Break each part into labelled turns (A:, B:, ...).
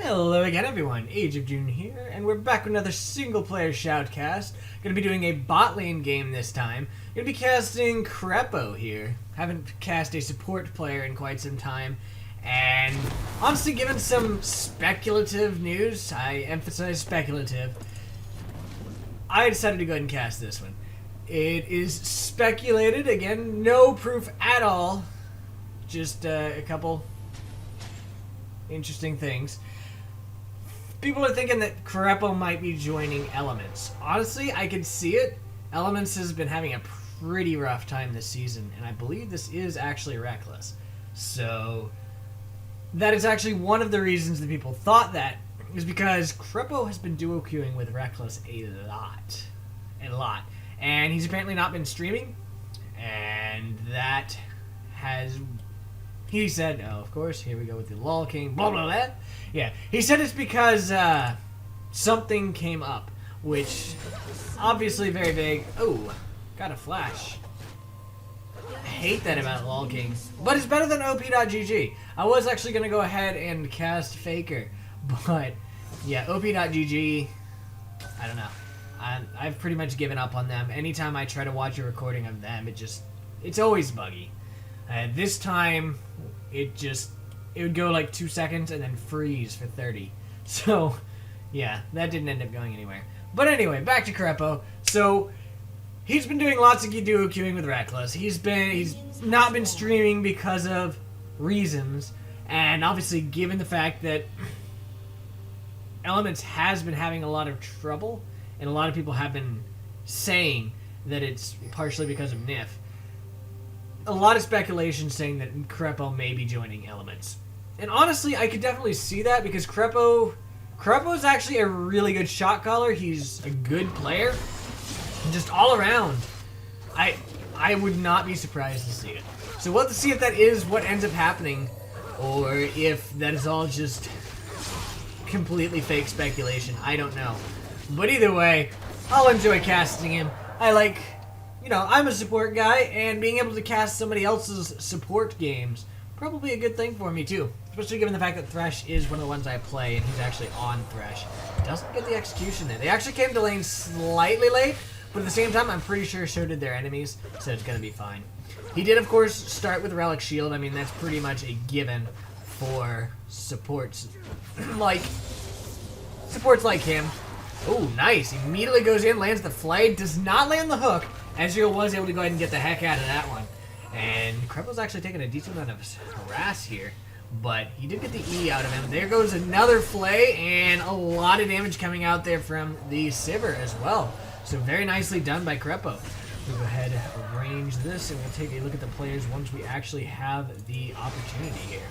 A: Hello again everyone, Age of June here, and we're back with another single-player Shoutcast. Gonna be doing a bot lane game this time. Gonna be casting Krepo here. Haven't cast a support player in quite some time, and honestly, given some speculative news, I emphasize speculative, I decided to go ahead and cast this one. It is speculated, again, no proof at all, just a couple interesting things. People are thinking that Krepo might be joining Elements. Honestly, I can see it. Elements has been having a pretty rough time this season, and I believe this is actually Reckless. So, that is actually one of the reasons that people thought that, is because Krepo has been duo queuing with Reckless a lot. And he's apparently not been streaming, and that has... He said, oh, of course, here we go with the LOL King, blah, blah, blah. Yeah, he said it's because something came up, which obviously very vague. Oh, got a flash. I hate that about LOL King, but it's better than OP.GG. I was actually going to go ahead and cast Faker, but yeah, OP.GG, I don't know. I've pretty much given up on them. Anytime I try to watch a recording of them, it's always buggy. This time, it would go like 2 seconds and then freeze for 30. So, yeah, that didn't end up going anywhere. But anyway, back to Krepo. So, he's been doing lots of duo queuing with Reckless. He's not been streaming because of reasons, and obviously given the fact that Elements has been having a lot of trouble, and a lot of people have been saying that it's partially because of NIF. A lot of speculation saying that Krepo may be joining Elements. And honestly, I could definitely see that because Krepo is actually a really good shot caller. He's a good player. Just all around. I would not be surprised to see it. So we'll have to see if that is what ends up happening, or if that is all just completely fake speculation. I don't know. But either way, I'll enjoy casting him. I'm a support guy, and being able to cast somebody else's support games, probably a good thing for me too. Especially given the fact that Thresh is one of the ones I play, and he's actually on Thresh. Doesn't get the execution there. They actually came to lane slightly late, but at the same time, I'm pretty sure so did their enemies, so it's going to be fine. He did, of course, start with Relic Shield. I mean, that's pretty much a given for supports like him. Oh, nice. He immediately goes in, lands the Flay, does not land the hook. Ezreal was able to go ahead and get the heck out of that one. And Krepo's actually taking a decent amount of harass here, but he did get the E out of him. There goes another Flay, and a lot of damage coming out there from the Sivir as well. So very nicely done by Krepo. We'll go ahead and arrange this, and we'll take a look at the players once we actually have the opportunity here.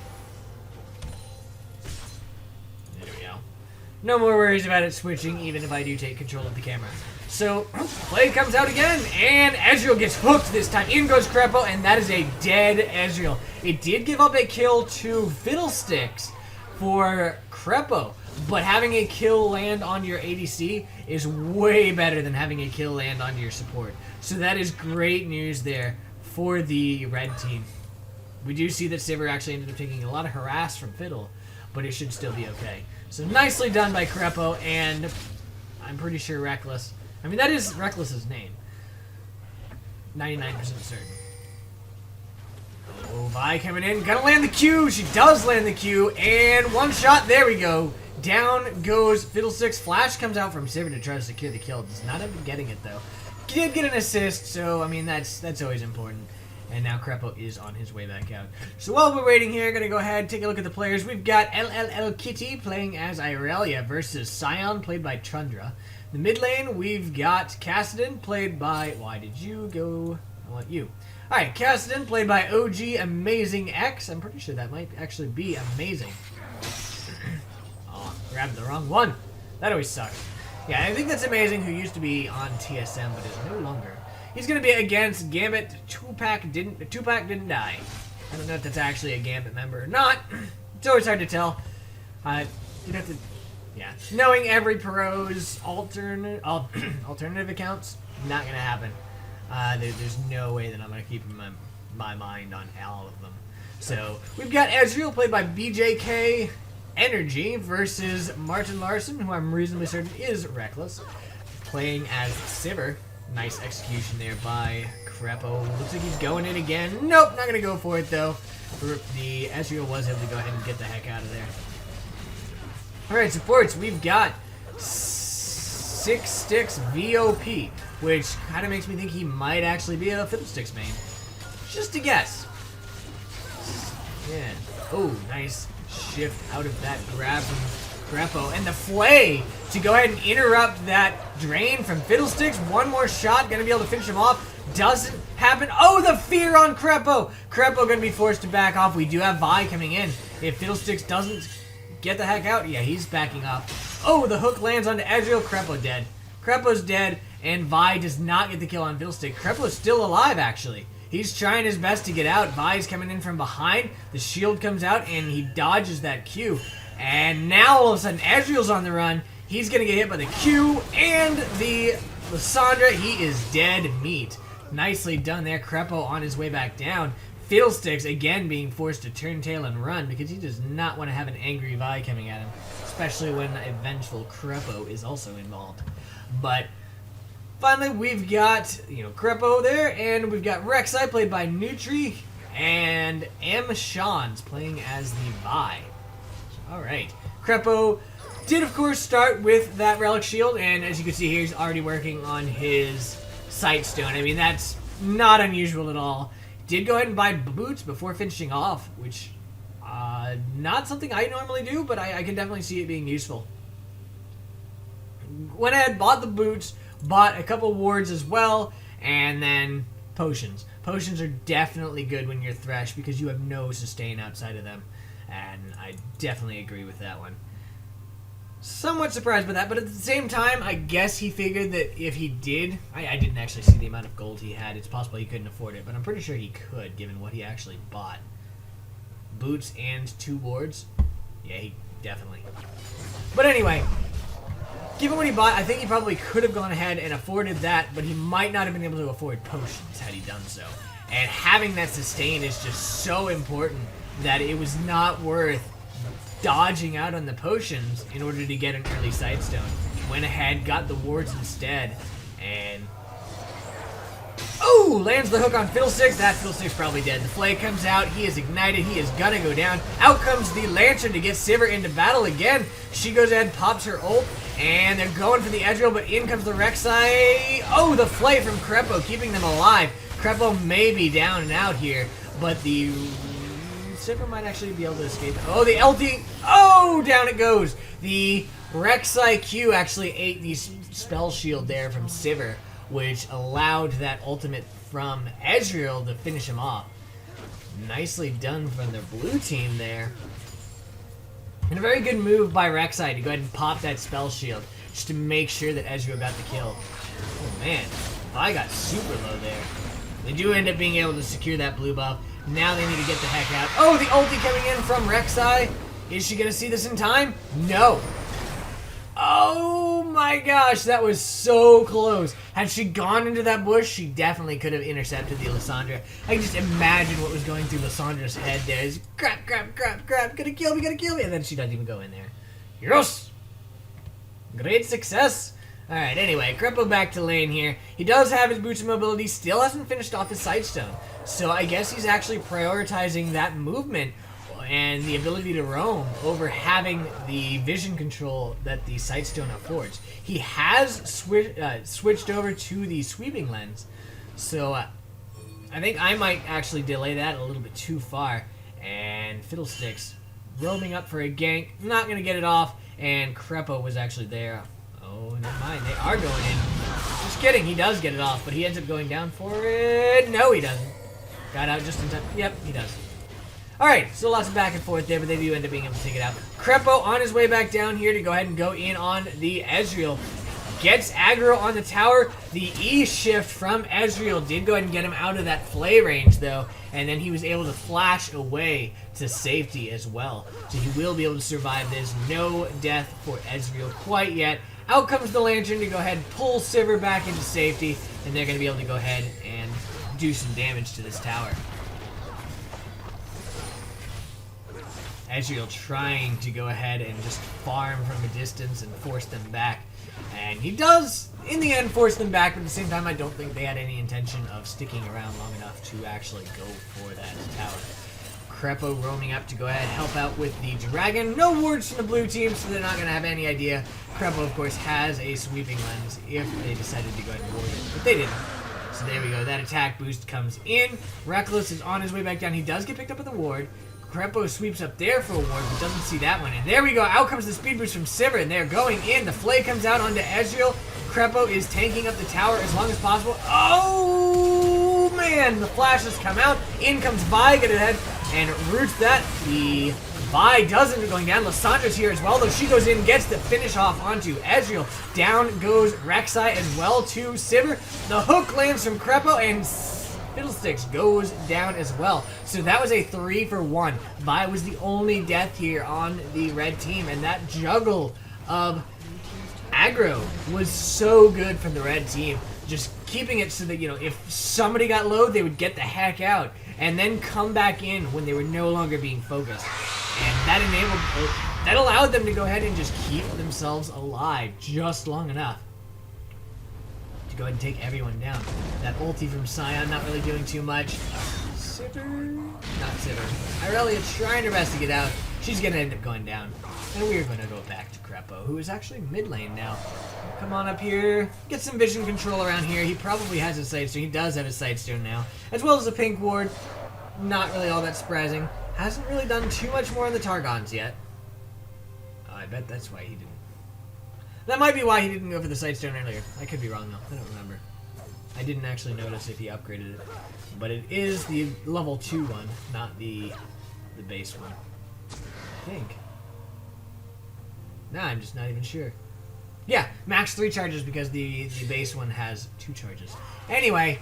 A: There we go. No more worries about it switching, even if I do take control of the camera. So, Blade comes out again, and Ezreal gets hooked this time. In goes Krepo, and that is a dead Ezreal. It did give up a kill to Fiddlesticks for Krepo, but having a kill land on your ADC is way better than having a kill land on your support. So that is great news there for the red team. We do see that Sivir actually ended up taking a lot of harass from Fiddle, but it should still be okay. So nicely done by Krepo, and I'm pretty sure Reckless. I mean, that is Reckless's name. 99% certain. Oh, Vi coming in. Gonna land the Q. She does land the Q. And one shot. There we go. Down goes Fiddlesticks. Flash comes out from Sivir to try to secure the kill. Does not end up getting it, though. Did get an assist, so, I mean, that's always important. And now Krepo is on his way back out. So while we're waiting here, gonna go ahead and take a look at the players. We've got LLL Kitty playing as Irelia versus Scion, played by Trundra. The mid lane, we've got Kassadin, played by... Why did you go... I want you. Alright, Kassadin, played by OG Amazing X. I'm pretty sure that might actually be Amazing. Oh, grabbed the wrong one. That always sucks. Yeah, I think that's Amazing, who used to be on TSM, but is no longer. He's going to be against Gambit. Tupac didn't die. I don't know if that's actually a Gambit member or not. It's always hard to tell. You'd have to... Yeah, knowing every pro's alternative accounts, not gonna happen. There's no way that I'm gonna keep my mind on all of them. So we've got Ezreal played by BJK, Energy versus Martin Larson, who I'm reasonably certain is reckless, playing as Sivir. Nice execution there by Krepo. Looks like he's going in again. Nope, not gonna go for it though. The Ezreal was able to go ahead and get the heck out of there. Alright, supports, we've got 6 Sticks VOP, which kind of makes me think he might actually be a Fiddlesticks main. Just a guess. Yeah. Oh, nice shift out of that grab from Krepo. And the Flay to go ahead and interrupt that drain from Fiddlesticks. One more shot, gonna be able to finish him off. Doesn't happen. Oh, the fear on Krepo. Krepo gonna be forced to back off. We do have Vi coming in. If Fiddlesticks doesn't get the heck out, yeah, he's backing up. Oh, the hook lands onto Ezreal. Krepo dead. Krepo's dead, and Vi does not get the kill on Fiddlestick. Krepo's still alive, actually. He's trying his best to get out. Vi's coming in from behind. The shield comes out, and he dodges that Q. And now, all of a sudden, Ezreal's on the run. He's going to get hit by the Q and the Lissandra. He is dead meat. Nicely done there. Krepo on his way back down. Fiddlesticks, again, being forced to turn tail and run because he does not want to have an angry Vi coming at him, especially when a vengeful Krepo is also involved. But finally, we've got, Krepo there, and we've got rek'sai played by Nutri, and M. Shans playing as the Vi. Alright. Krepo did, of course, start with that Relic Shield, and as you can see here, he's already working on his Sightstone. I mean, that's not unusual at all. Did go ahead and buy boots before finishing off, which, not something I normally do, but I can definitely see it being useful. Went ahead, bought the boots, bought a couple wards as well, and then potions. Potions are definitely good when you're Thresh because you have no sustain outside of them, and I definitely agree with that one. Somewhat surprised by that, but at the same time, I guess he figured that if he did, I didn't actually see the amount of gold he had. It's possible he couldn't afford it, but I'm pretty sure he could, given what he actually bought. Boots and 2 wards? Yeah, he definitely. But anyway, given what he bought, I think he probably could have gone ahead and afforded that, but he might not have been able to afford potions had he done so. And having that sustain is just so important that it was not worth dodging out on the potions in order to get an early Sightstone. Went ahead, got the wards instead, and oh, lands the hook on Fiddlesticks. That Fiddlestick's probably dead. The Flay comes out, he is ignited, he is gonna go down. Out comes the Lantern to get Sivir into battle again. She goes ahead, pops her ult, and they're going for the Ezreal, but in comes the rek'sai. Oh, the Flay from Krepo, keeping them alive. Krepo may be down and out here, but the Sivir might actually be able to escape. Oh, the LT. Oh, down it goes. The rek'sai Q actually ate the spell shield there from Sivir, which allowed that ultimate from Ezreal to finish him off. Nicely done from the blue team there. And a very good move by rek'sai to go ahead and pop that spell shield just to make sure that Ezreal got the kill. Oh man, I got super low there. They do end up being able to secure that blue buff. Now they need to get the heck out. Oh, the ulti coming in from rek'sai. Is she going to see this in time? No. Oh my gosh, that was so close. Had she gone into that bush, she definitely could have intercepted the Lissandra. I can just imagine what was going through Lissandra's head there. Is crap, crap, crap, crap, gonna kill me, and then she doesn't even go in there. Yes! Great success. Alright, anyway, Krepo back to lane here. He does have his boots of mobility, still hasn't finished off his Sightstone. So I guess he's actually prioritizing that movement and the ability to roam over having the vision control that the Sightstone affords. He has switched over to the sweeping lens, so I think I might actually delay that a little bit too far. And Fiddlesticks roaming up for a gank, not going to get it off, and Krepo was actually there. Oh, never mind, they are going in. Just kidding, he does get it off, but he ends up going down for it. No, he doesn't. Got out just in time. Yep, he does. Alright, so lots of back and forth there, but they do end up being able to take it out. Krepo on his way back down here to go ahead and go in on the Ezreal. Gets aggro on the tower. The E shift from Ezreal did go ahead and get him out of that Flay range, though, and then he was able to flash away to safety as well. So he will be able to survive this. No death for Ezreal quite yet. Out comes the Lantern to go ahead and pull Sivir back into safety, and they're going to be able to go ahead and do some damage to this tower. Ezreal trying to go ahead and just farm from a distance and force them back. And he does, in the end, force them back, but at the same time, I don't think they had any intention of sticking around long enough to actually go for that tower. Krepo roaming up to go ahead and help out with the dragon. No wards from the blue team, so they're not going to have any idea. Krepo, of course, has a sweeping lens if they decided to go ahead and ward it, but they didn't. So there we go. That attack boost comes in. Reckless is on his way back down. He does get picked up with a ward. Krepo sweeps up there for a ward, but doesn't see that one. And there we go. Out comes the speed boost from Sivir, and they're going in. The Flay comes out onto Ezreal. Krepo is tanking up the tower as long as possible. Oh, man. The flashes come out. In comes Vi, get ahead, and roots that. The Vi does end up going down. Lissandra's here as well, though. She goes in, gets the finish off onto Ezreal. Down goes rek'sai as well to Sivir. The hook lands from Krepo, and Fiddlesticks goes down as well. So that was a 3-for-1. Vi was the only death here on the red team, and that juggle of aggro was so good from the red team. Just keeping it so that, you know, if somebody got low, they would get the heck out and then come back in when they were no longer being focused. And that allowed them to go ahead and just keep themselves alive just long enough to go ahead and take everyone down. That ulti from Sion not really doing too much. Sivir? Not Sivir. Irelia trying her best to get out. She's going to end up going down. And we're going to go back to Krepo, who is actually mid lane now. Come on up here. Get some vision control around here. He probably has a Sightstone. He does have a Sightstone now. As well as a pink ward. Not really all that surprising. Hasn't really done too much more on the Targons yet. Oh, I bet that's why he didn't. That might be why he didn't go for the Sightstone earlier. I could be wrong, though. I don't remember. I didn't actually notice if he upgraded it. But it is the level 2 one, not the base one. I think. Nah, I'm just not even sure. Yeah, max 3 charges because the base one has 2 charges. Anyway,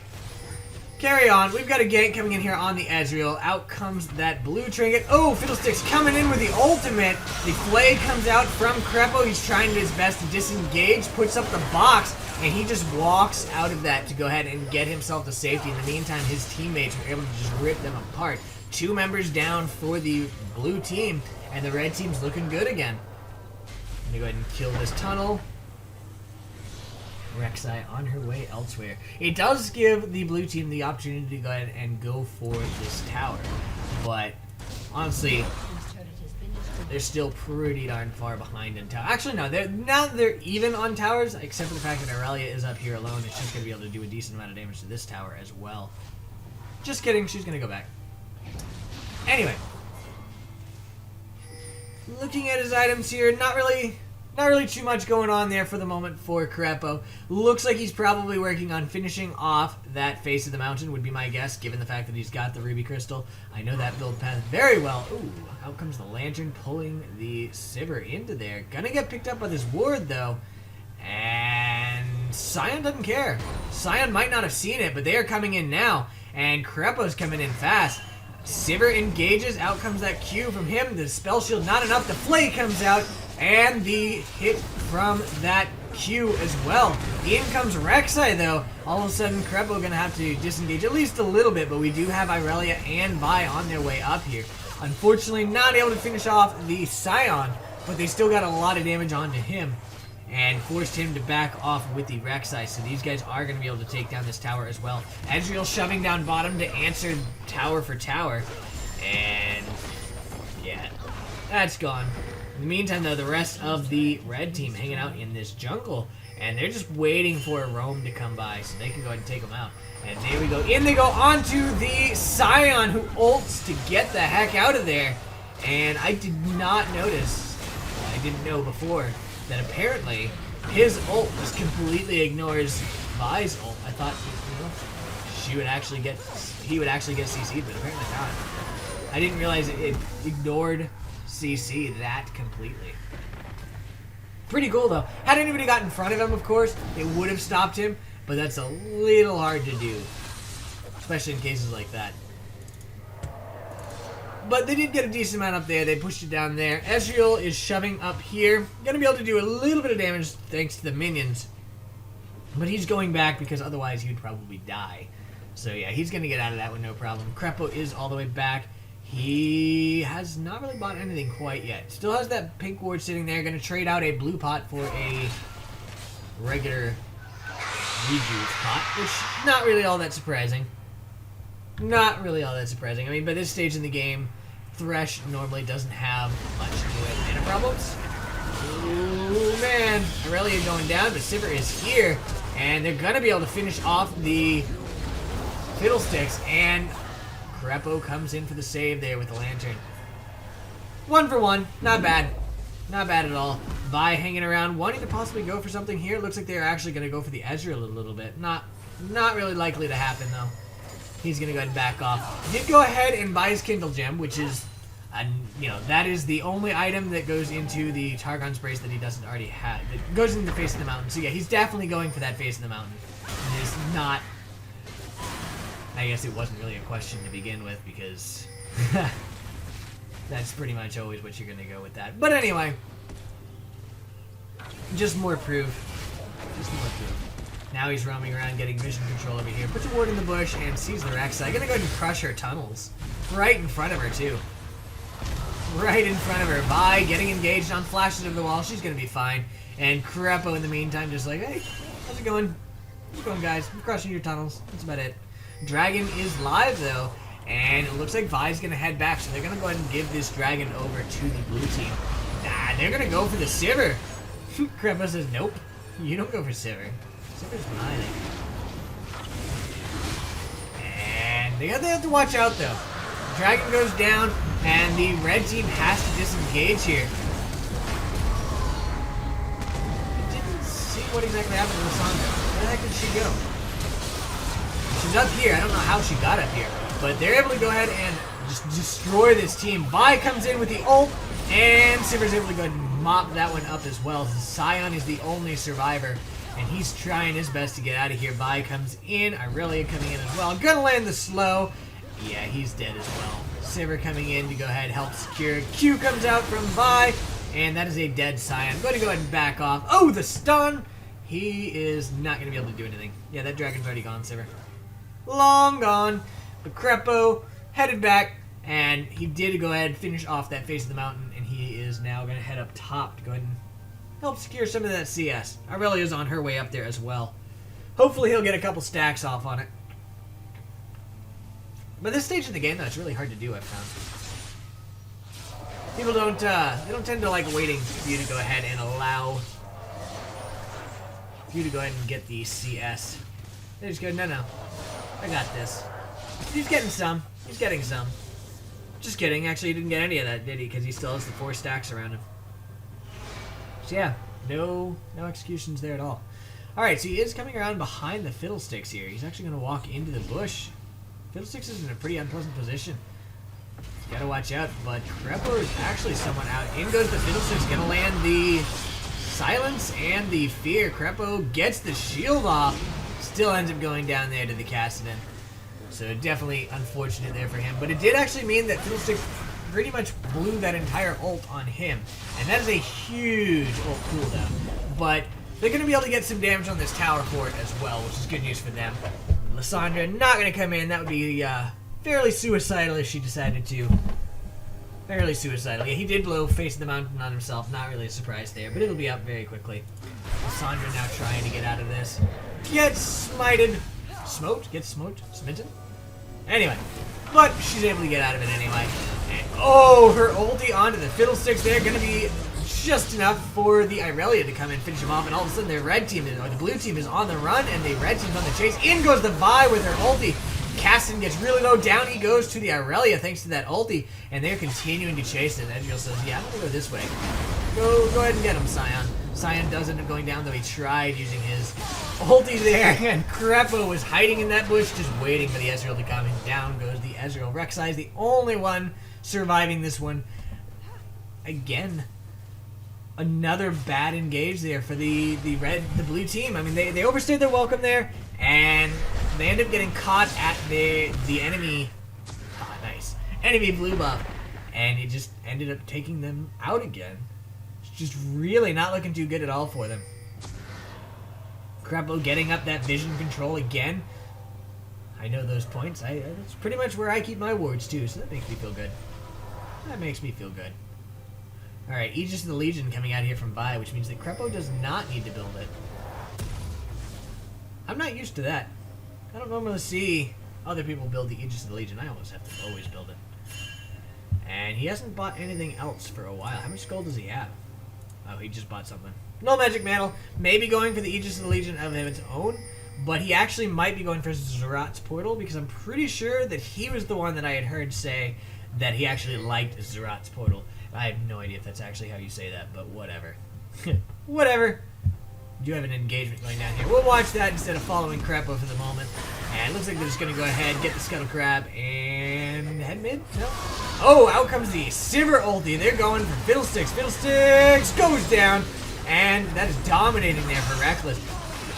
A: carry on. We've got a gank coming in here on the Ezreal. Out comes that blue trinket. Oh, Fiddlesticks coming in with the ultimate. The Flay comes out from Krepo. He's trying his best to disengage, puts up the box, and he just walks out of that to go ahead and get himself to safety. In the meantime, his teammates were able to just rip them apart. 2 members down for the blue team, and the red team's looking good again. I'm gonna go ahead and kill this tunnel. rek'sai on her way elsewhere. It does give the blue team the opportunity to go ahead and go for this tower, but honestly, they're still pretty darn far behind in tower. Actually, no, they're even on towers, except for the fact that Irelia is up here alone, and she's gonna be able to do a decent amount of damage to this tower as well. Just kidding, she's gonna go back. Anyway. Looking at his items here, not really too much going on there for the moment for Krepo. Looks like he's probably working on finishing off that face of the mountain, would be my guess, given the fact that he's got the ruby crystal. I know that build path very well. Ooh, out comes the lantern, pulling the Sivir into there. Gonna get picked up by this ward, though. And Sion doesn't care. Sion might not have seen it, but they are coming in now. And Krepo's coming in fast. Sivir engages, out comes that Q from him, the spell shield not enough, the Flay comes out, and the hit from that Q as well. In comes rek'sai though, all of a sudden Krepo gonna have to disengage at least a little bit, but we do have Irelia and Vi on their way up here. Unfortunately not able to finish off the Sion, but they still got a lot of damage onto him, and forced him to back off with the rek'sai, so these guys are going to be able to take down this tower as well. Ezreal shoving down bottom to answer tower for tower, and yeah, that's gone. In the meantime, though, the rest of the red team hanging out in this jungle, and they're just waiting for a roam to come by so they can go ahead and take them out. And there we go. In they go onto the Sion, who ults to get the heck out of there, and I did not notice, well, I didn't know before, that apparently his ult just completely ignores Vi's ult. I thought, you know, he would actually get CC'd, but apparently not. I didn't realize it ignored CC that completely. Pretty cool though. Had anybody got in front of him, of course, it would have stopped him, but that's a little hard to do, especially in cases like that. But they did get a decent amount up there. They pushed it down there. Ezreal is shoving up here. Gonna be able to do a little bit of damage thanks to the minions. But he's going back because otherwise he would probably die. So yeah, he's gonna get out of that with no problem. Krepo is all the way back. He has not really bought anything quite yet. Still has that pink ward sitting there. Going to trade out a blue pot for a regular rejuice pot, which not really all that surprising. Not really all that surprising. I mean, by this stage in the game, Thresh normally doesn't have much to do with mana problems. Ooh, man. Irelia going down, but Sivir is here. And they're going to be able to finish off the Fiddlesticks. And Krepo comes in for the save there with the lantern. 1 for 1. Not bad. Not bad at all. Vi hanging around, wanting to possibly go for something here. Looks like they're actually going to go for the Ezreal a little bit. Not really likely to happen, though. He's going to go ahead and back off. He did go ahead and buy his Kindle Gem, which is, that is the only item that goes into the Targon's Brace that he doesn't already have. It goes into the Face of the Mountain. So yeah, he's definitely going for that Face of the Mountain. It is not... I guess it wasn't really a question to begin with, because that's pretty much always what you're going to go with that. But anyway, just more proof. Just more proof. Now he's roaming around getting vision control over here. Puts a ward in the bush and sees the rek'sai. Gonna go ahead and crush her tunnels. Right in front of her, too. Right in front of her. Vi getting engaged on flashes of the wall. She's gonna be fine. And Krepo in the meantime just like, hey, how's it going? How's it going, guys? I'm crushing your tunnels. That's about it. Dragon is live, though. And it looks like Vi's gonna head back. So they're gonna go ahead and give this dragon over to the blue team. Nah, they're gonna go for the Sivir. Krepo says, nope. You don't go for Sivir. Sivir's mine. And they have to watch out, though. Dragon goes down, and the red team has to disengage here. I didn't see what exactly happened to Lissandra. Where the heck did she go? She's up here. I don't know how she got up here. But they're able to go ahead and just destroy this team. Vi comes in with the ult, and Sivir's able to go ahead and mop that one up as well. Sion is the only survivor. And he's trying his best to get out of here. Vi comes in. Irelia coming in as well. Gonna land the slow. Yeah, he's dead as well. Sivir coming in to go ahead and help secure. Q comes out from Vi. And that is a dead Sion. I'm going to go ahead and back off. Oh, the stun! He is not going to be able to do anything. Yeah, that dragon's already gone, Sivir. Long gone. But Krepo headed back. And he did go ahead and finish off that Face of the Mountain. And he is now going to head up top to go ahead and help secure some of that CS. Irelia's on her way up there as well. Hopefully he'll get a couple stacks off on it. But this stage of the game, though, it's really hard to do, I've found. People don't tend to like waiting for you to go ahead and allow you to go ahead and get the CS. They just go, no, I got this. He's getting some. He's getting some. Just kidding. Actually, he didn't get any of that, did he? Because he still has the 4 stacks around him. So yeah, no executions there at all. Alright, so he is coming around behind the Fiddlesticks here. He's actually going to walk into the bush. Fiddlesticks is in a pretty unpleasant position. Gotta watch out, but Krepo is actually somewhat out. In goes the Fiddlesticks, going to land the Silence and the Fear. Krepo gets the shield off. Still ends up going down there to the Kassadin. So definitely unfortunate there for him. But it did actually mean that Fiddlesticks pretty much blew that entire ult on him. And that is a huge ult cooldown. But they're going to be able to get some damage on this tower fort as well, which is good news for them. Lissandra not going to come in. That would be fairly suicidal if she decided to. Fairly suicidal. Yeah, he did blow Face of the Mountain on himself. Not really a surprise there, but it'll be up very quickly. Lissandra now trying to get out of this. Gets smited. Smoked? Gets smoked? Smitten? Anyway. But she's able to get out of it anyway. And, oh, her ulti onto the Fiddlesticks there. Going to be just enough for the Irelia to come and finish him off. And all of a sudden, the red team, or the blue team is on the run, and the red team's on the chase. In goes the Vi with her ulti. Kassadin gets really low. Down he goes to the Irelia thanks to that ulti. And they're continuing to chase it. Ezreal says, yeah, I'm going to go this way. Go ahead and get him, Sion. Sion does end up going down, though he tried using his ulti there. And Krepo was hiding in that bush, just waiting for the Ezreal to come. And down goes the Ezreal. rek'sai is the only one surviving this one. Again, another bad engage there for the blue team. I mean, they overstayed their welcome there, and they end up getting caught at the enemy. Ah, nice. Enemy blue buff. And it just ended up taking them out again. It's just really not looking too good at all for them. Krepo getting up that vision control again. I know those points. That's pretty much where I keep my wards too, so that makes me feel good. That makes me feel good. Alright, Aegis of the Legion coming out here from Vi, which means that Krepo does not need to build it. I'm not used to that. I don't normally see other people build the Aegis of the Legion. I always have to always build it. And he hasn't bought anything else for a while. How much gold does he have? Oh, he just bought something. No magic mantle. Maybe going for the Aegis of the Legion of its own. But he actually might be going for Zerat's Portal, because I'm pretty sure that he was the one that I had heard say that he actually liked Zerat's Portal. I have no idea if that's actually how you say that, but whatever. Whatever. We do have an engagement going down here. We'll watch that instead of following Krepo for the moment. And it looks like they're just going to go ahead, get the Scuttle Crab, and head mid? No. Oh, out comes the Sivir ulti. They're going for Fiddlesticks. Fiddlesticks goes down, and that is dominating there for Reckless.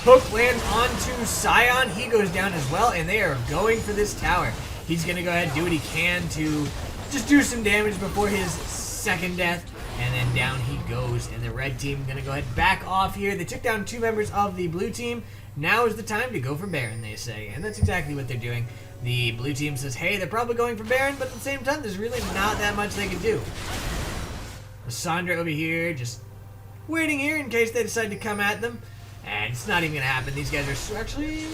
A: Hook lands onto Scion. He goes down as well, and they are going for this tower. He's going to go ahead and do what he can to just do some damage before his second death, and then down he goes, and the red team going to go ahead back off here. They took down 2 members of the blue team. Now is the time to go for Baron, they say, and that's exactly what they're doing. The blue team says, hey, they're probably going for Baron, but at the same time, there's really not that much they can do. Lissandra over here just waiting here in case they decide to come at them, and it's not even going to happen. These guys are actually,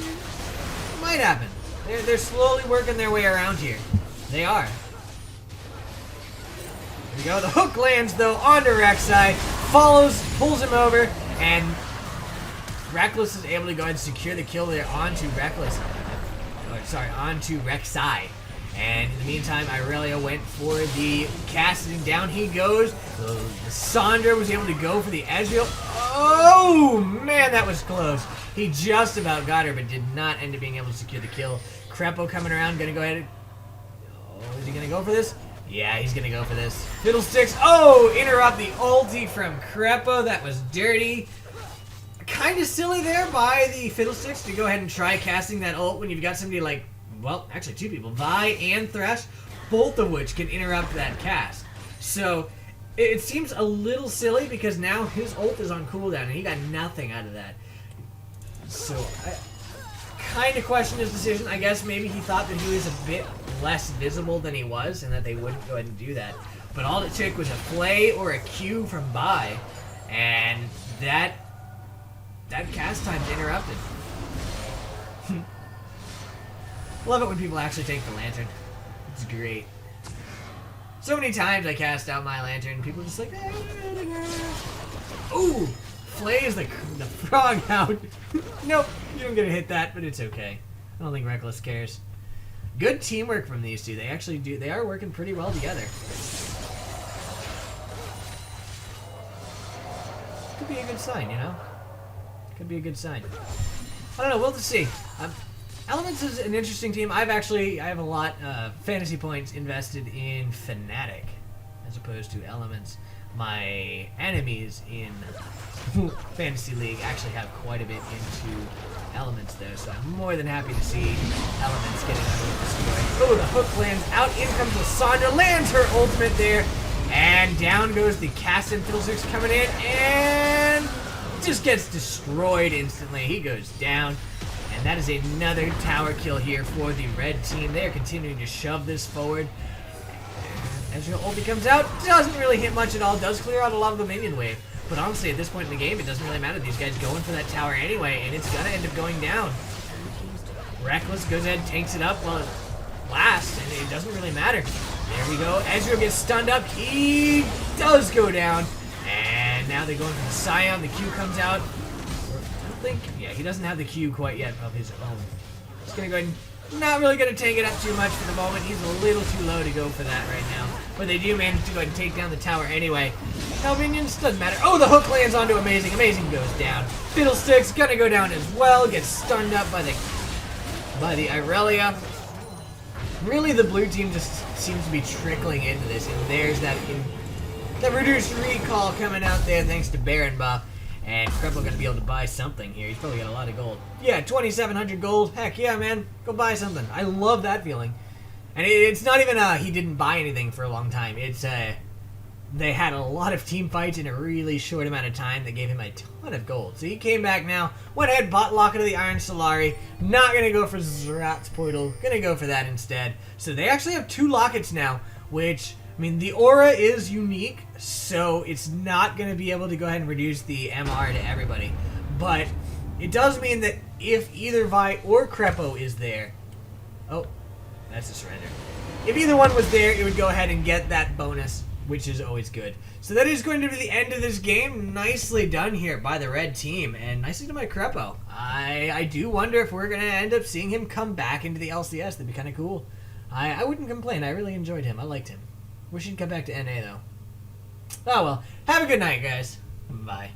A: might happen. They're slowly working their way around here. They are. Here we go. The hook lands, though, onto rek'sai. Follows, pulls him over, and Reckless is able to go ahead and secure the kill there onto Reckless. Onto rek'sai. And in the meantime, Irelia went for the cast, and down he goes. Sandra was able to go for the Ezreal. Oh, man, that was close. He just about got her, but did not end up being able to secure the kill. Krepo coming around, gonna go ahead and... Oh, is he gonna go for this? Yeah, he's gonna go for this. Fiddlesticks. Oh, interrupt the ulti from Krepo. That was dirty. Kind of silly there by the Fiddlesticks to go ahead and try casting that ult when you've got somebody like, well, actually 2 people, Vi and Thresh, both of which can interrupt that cast. So it seems a little silly because now his ult is on cooldown and he got nothing out of that. So I kind of question his decision. I guess maybe he thought that he was a bit less visible than he was and that they wouldn't go ahead and do that. But all it took was a play or a Q from Vi, and that cast time's interrupted. Love it when people actually take the lantern. It's great. So many times I cast out my lantern, people just like, ooh, flays the frog out. Nope, you don't get to hit that, but it's okay. I don't think Reckless cares. Good teamwork from these two. They actually do. They are working pretty well together. Could be a good sign, you know? Could be a good sign. I don't know. We'll just see. Elements is an interesting team. I have a lot fantasy points invested in Fnatic as opposed to Elements. My enemies in Fantasy League actually have quite a bit into Elements there, so I'm more than happy to see Elements getting destroyed. Oh, the hook lands out. In comes Lissandra, lands her ultimate there, and down goes the Cassin Fiddlesticks coming in, and just gets destroyed instantly. He goes down. And that is another tower kill here for the red team. They're continuing to shove this forward. As your ulti comes out, doesn't really hit much at all. Does clear out a lot of the minion wave. But honestly, at this point in the game, it doesn't really matter. These guys going for that tower anyway, and it's gonna end up going down. Reckless goes ahead and tanks it up while it lasts, and it doesn't really matter. There we go. Ezreal gets stunned up. He does go down. And now they're going for the Scion. The Q comes out. Yeah, he doesn't have the Q quite yet of his own. Just gonna go ahead and not really gonna take it up too much for the moment. He's a little too low to go for that right now. But they do manage to go ahead and take down the tower anyway. No minions, doesn't matter. Oh, the hook lands onto Amazing. Amazing goes down. Fiddlesticks gonna go down as well. Gets stunned up by the Irelia. Really, the blue team just seems to be trickling into this, and there's that reduced recall coming out there thanks to Baron buff. And Krepo going to be able to buy something here. He's probably got a lot of gold. Yeah, 2,700 gold. Heck yeah, man. Go buy something. I love that feeling. And it's not even he didn't buy anything for a long time. It's they had a lot of team fights in a really short amount of time that gave him a ton of gold. So he came back now, went ahead, bought Locket of the Iron Solari, not going to go for Zerat's Portal, going to go for that instead. So they actually have 2 Lockets now, which, I mean, the aura is unique, so it's not going to be able to go ahead and reduce the MR to everybody. But it does mean that if either Vi or Krepo is there... Oh, that's a surrender. If either one was there, it would go ahead and get that bonus, which is always good. So that is going to be the end of this game. Nicely done here by the red team, and nicely done by Krepo. I do wonder if we're going to end up seeing him come back into the LCS. That'd be kind of cool. I wouldn't complain. I really enjoyed him. I liked him. Wish he'd come back to NA, though. Oh, well. Have a good night, guys. Bye.